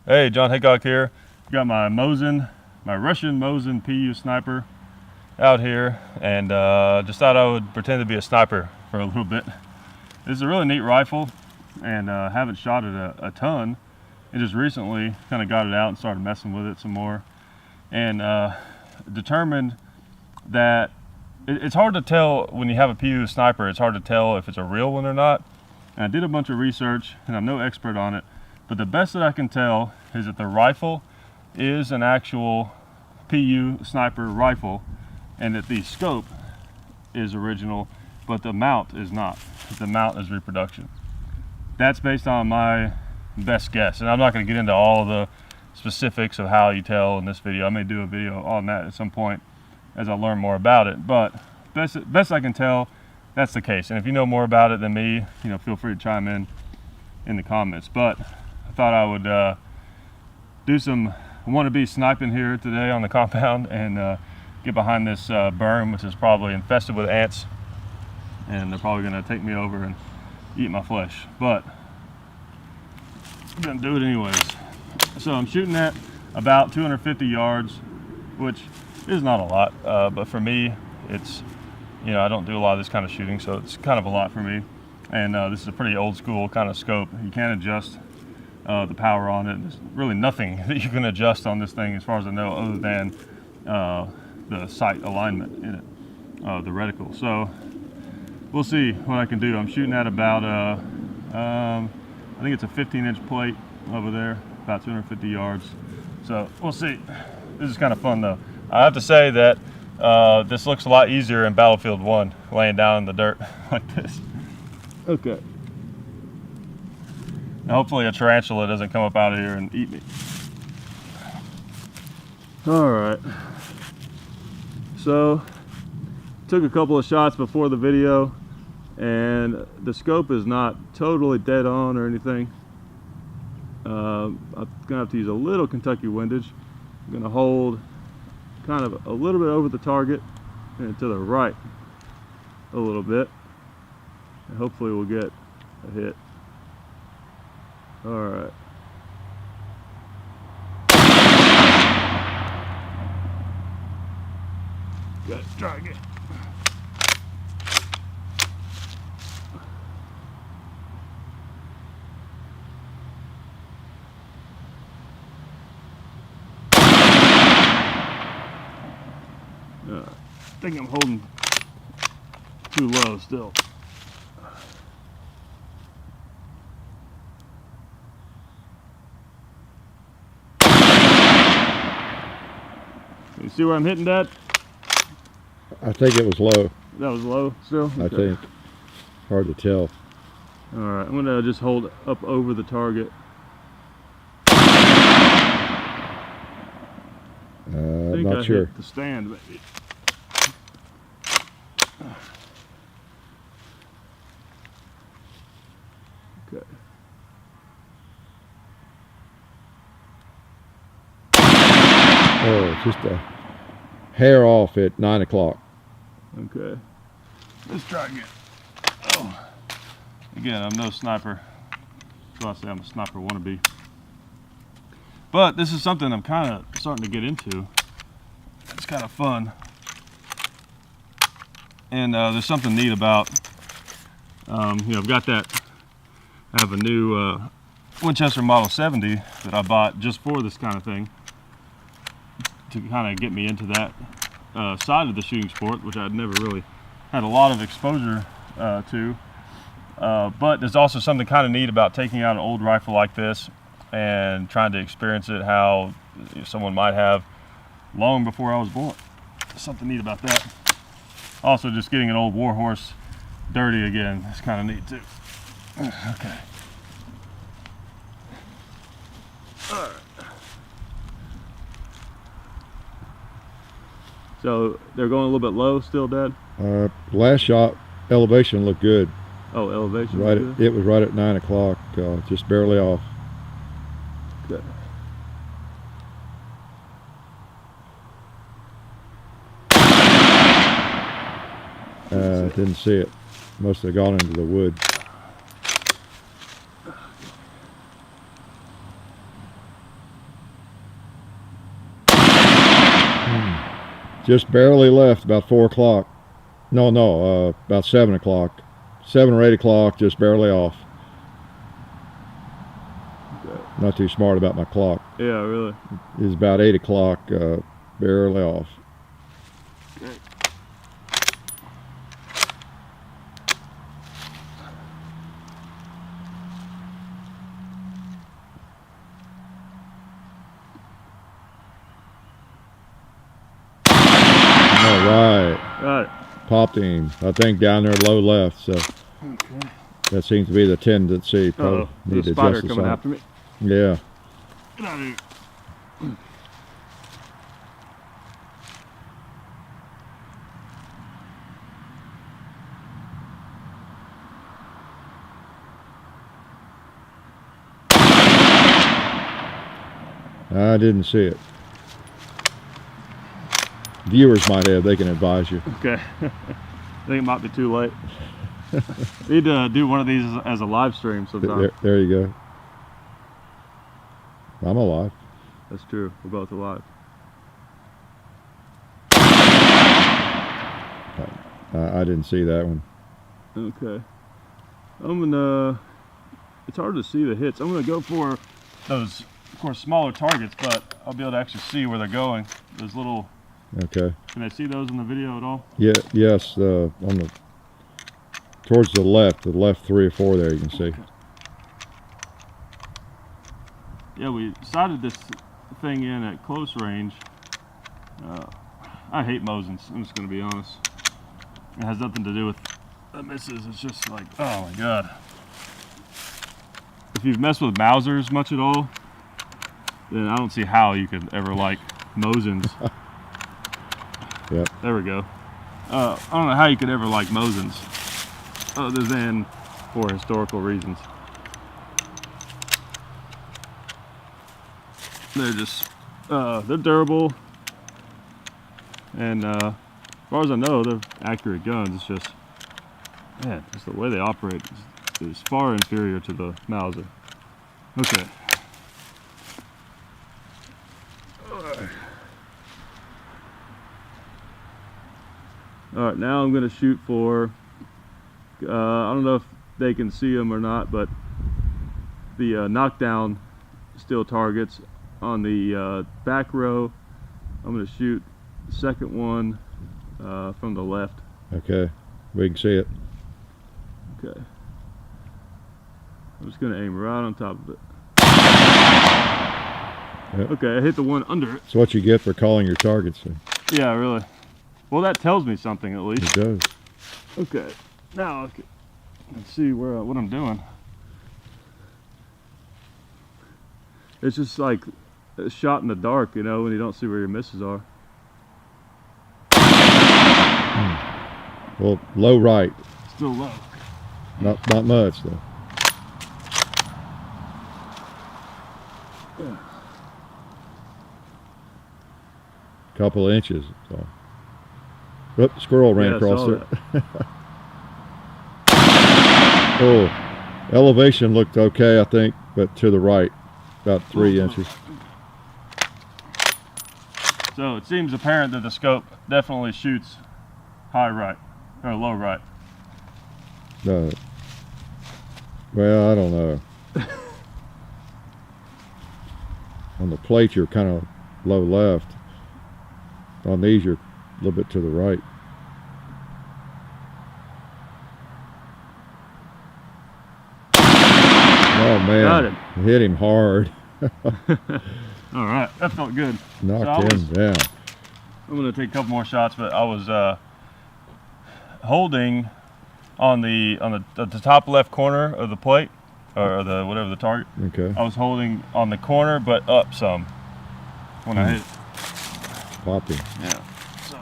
Hey, John Hickok here. Got my Mosin, my Russian Mosin PU sniper out here, and just thought I would pretend to be a sniper for a little bit. This is a really neat rifle, and haven't shot it a ton. I just recently kind of got it out and started messing with it some more, and determined that it's hard to tell when you have a PU sniper. It's hard to tell if it's a real one or not. And I did a bunch of research, and I'm no expert on it, but the best that I can tell is that the rifle is an actual PU sniper rifle, and that the scope is original, but the mount is not. The mount is reproduction. That's based on my best guess, and I'm not going to get into all the specifics of how you tell in this video. I may do a video on that at some point as I learn more about it, but best I can tell, that's the case. And if you know more about it than me, feel free to chime in the comments. But I thought I would do some wannabe sniping here today on the compound and get behind this berm, which is probably infested with ants, and they're probably going to take me over and eat my flesh, but I'm going to do it anyways. So I'm shooting at about 250 yards, which is not a lot, but for me, it's, I don't do a lot of this kind of shooting, so it's kind of a lot for me. And this is a pretty old school kind of scope. You can't adjust the power on it. There's really nothing that you can adjust on this thing as far as I know, other than the sight alignment in it, the reticle. So we'll see what I can do. I'm shooting at about I think it's a 15-inch plate over there, about 250 yards. So we'll see. This is kind of fun though. I have to say that this looks a lot easier in Battlefield 1, laying down in the dirt like this. Okay. Now hopefully a tarantula doesn't come up out of here and eat me. All right. So, took a couple of shots before the video, and the scope is not totally dead on or anything. I'm gonna have to use a little Kentucky windage. I'm gonna hold kind of a little bit over the target and to the right a little bit, and hopefully we'll get a hit. All right. Good, try again. I think I'm holding too low still. You see where I'm hitting that? I think it was low. That was low still? I think. Hard to tell. Alright, I'm going to just hold up over the target. I'm not sure. Hit the stand, maybe. Okay. Oh, just a hair off at 9 o'clock. Okay. Let's try again. Oh. Again, I'm no sniper. So I say I'm a sniper wannabe. But this is something I'm kind of starting to get into. It's kind of fun. And there's something neat about, I've got that, I have a new Winchester Model 70 that I bought just for this kind of thing, to kind of get me into that side of the shooting sport, which I'd never really had a lot of exposure to. But there's also something kind of neat about taking out an old rifle like this and trying to experience it how someone might have long before I was born. There's something neat about that. Also, just getting an old warhorse dirty again is kind of neat too. Okay. All right. So they're going a little bit low still, Dad? Last shot, elevation looked good. Oh, elevation. Right, it was right at 9 o'clock, just barely off. Good. Didn't see it. Must have gone into the wood. Just barely left, about 4 o'clock. No, about 7 o'clock. 7 or 8 o'clock, just barely off. Okay. Not too smart about my clock. Yeah, really. It was about 8 o'clock, barely off. Okay. All right. Got it. Popped him, I think, down there low left. So Okay. that seems to be the tendency. Uh-oh. Need There's to a spider adjust the coming sight. after me. Yeah. Get out of here. I didn't see it. Viewers might have. They can advise you. Okay. I think it might be too late. Need to do one of these as a live stream sometime. There you go. I'm alive. That's true. We're both alive. I didn't see that one. Okay. I'm gonna. It's hard to see the hits. I'm gonna go for those, of course, smaller targets, but I'll be able to actually see where they're going. Those little. Okay. Can I see those in the video at all? Yeah. Yes. On the towards the left 3 or 4 there, you can see. Okay. Yeah, we sighted this thing in at close range. I hate Mosins. I'm just gonna be honest. It has nothing to do with the misses. It's just like, oh my god. If you've messed with Mausers much at all, then I don't see how you could ever like Mosins. Yep. There we go. I don't know how you could ever like Mosins, other than for historical reasons. They're just, they're durable, and as far as I know, they're accurate guns. It's just, man, just the way they operate is far inferior to the Mauser. Okay. Alright, now I'm going to shoot for, I don't know if they can see them or not, but the knockdown steel targets on the back row. I'm going to shoot the second one from the left. Okay. We can see it. Okay. I'm just going to aim right on top of it. Yep. Okay, I hit the one under it. It's what you get for calling your targets. Yeah, really. Well, that tells me something at least. It does. Okay, now let's see what I'm doing. It's just like a shot in the dark, you know, when you don't see where your misses are. Well, low right. Still low. Not much though. Yeah. Couple of inches. So. Oop, squirrel ran across there. Oh, elevation looked okay, I think, but to the right, about 3 inches. So it seems apparent that the scope definitely shoots high right, or low right. No. Well, I don't know. On the plate, you're kind of low left. On these, you're a little bit to the right. Oh man, got it. Hit him hard. All right, that felt good. Knocked him down. I'm gonna take a couple more shots, but I was holding on the top left corner of the plate, or the whatever the target. Okay. I was holding on the corner, but up some when I hit it. Popped him. Yeah. So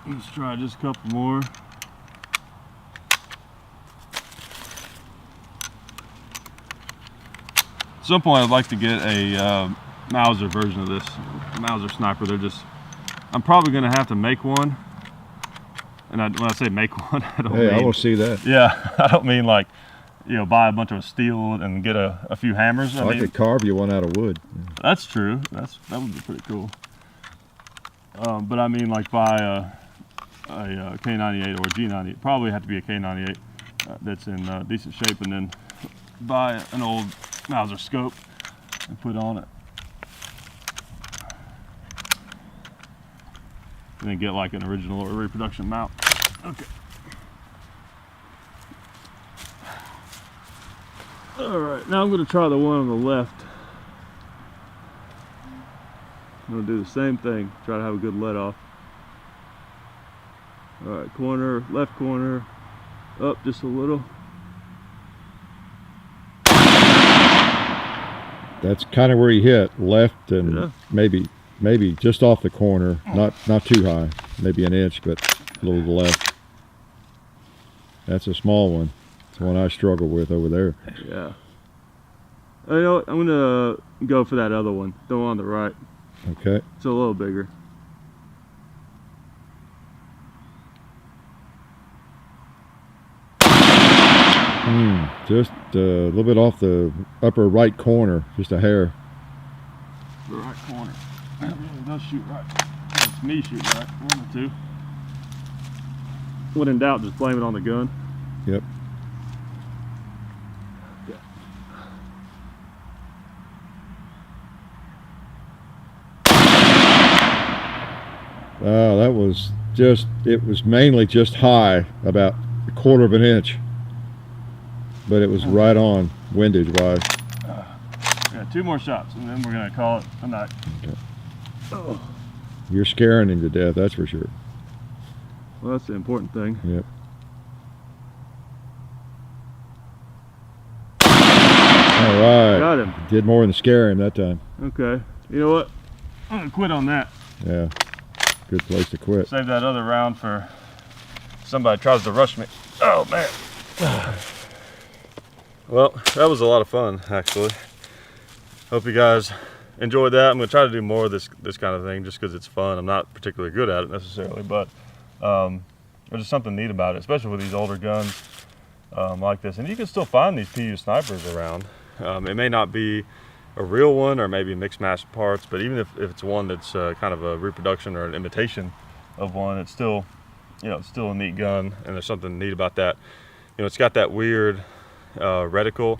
let's try just a couple more. At some point, I'd like to get a Mauser version of this Mauser sniper. I'm probably going to have to make one. And when I say make one, I don't mean. Hey, I want to see that. Yeah, I don't mean like, you know, buy a bunch of steel and get a few hammers. I could carve you one out of wood. That's true. That would be pretty cool. But I mean, like buy a K98 or a G98. Probably have to be a K98 that's in decent shape, and then buy an old Mauser scope and put on it. And then get like an original or reproduction mount. Okay. All right, now I'm going to try the one on the left. I'm going to do the same thing, try to have a good let off. All right, corner, left corner, up just a little. That's kind of where he hit, left, and maybe just off the corner, not too high, maybe an inch, but a little to the left. That's a small one. It's the one I struggle with over there. Yeah. You know what? I'm gonna go for that other one, the one on the right. Okay. It's a little bigger. Just a little bit off the upper right corner, just a hair. The right corner. It really does shoot right. It's me shooting right. One or two. When in doubt, just blame it on the gun. Yep. Yeah. That was just, it was mainly just high, about a quarter of an inch. But it was right on, windage wise. Yeah, 2 more shots, and then we're gonna call it a night. Okay. Oh. You're scaring him to death, that's for sure. Well, that's the important thing. Yep. All right. Got him. Did more than scare him that time. Okay. You know what? I'm gonna quit on that. Yeah. Good place to quit. Save that other round for somebody tries to rush me. Oh man. Well, that was a lot of fun, actually. Hope you guys enjoyed that. I'm gonna try to do more of this kind of thing just because it's fun. I'm not particularly good at it necessarily, but there's just something neat about it, especially with these older guns like this. And you can still find these PU snipers around. It may not be a real one or maybe mixed match parts, but even if it's one that's kind of a reproduction or an imitation of one, it's still, you know, it's still a neat gun, and there's something neat about that. You know, it's got that weird reticle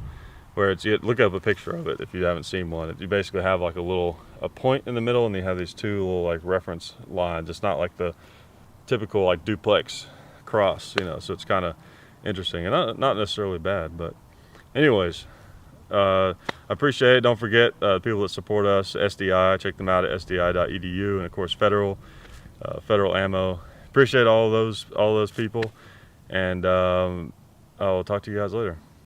where it's, look up a picture of it if you haven't seen one. You basically have like a point in the middle, and you have these 2 little like reference lines. It's not like the typical like duplex cross, you know, so it's kind of interesting and not necessarily bad. But anyways, I appreciate it. Don't forget people that support us, SDI, check them out at sdi.edu, and of course federal ammo. Appreciate all those people, and I'll talk to you guys later.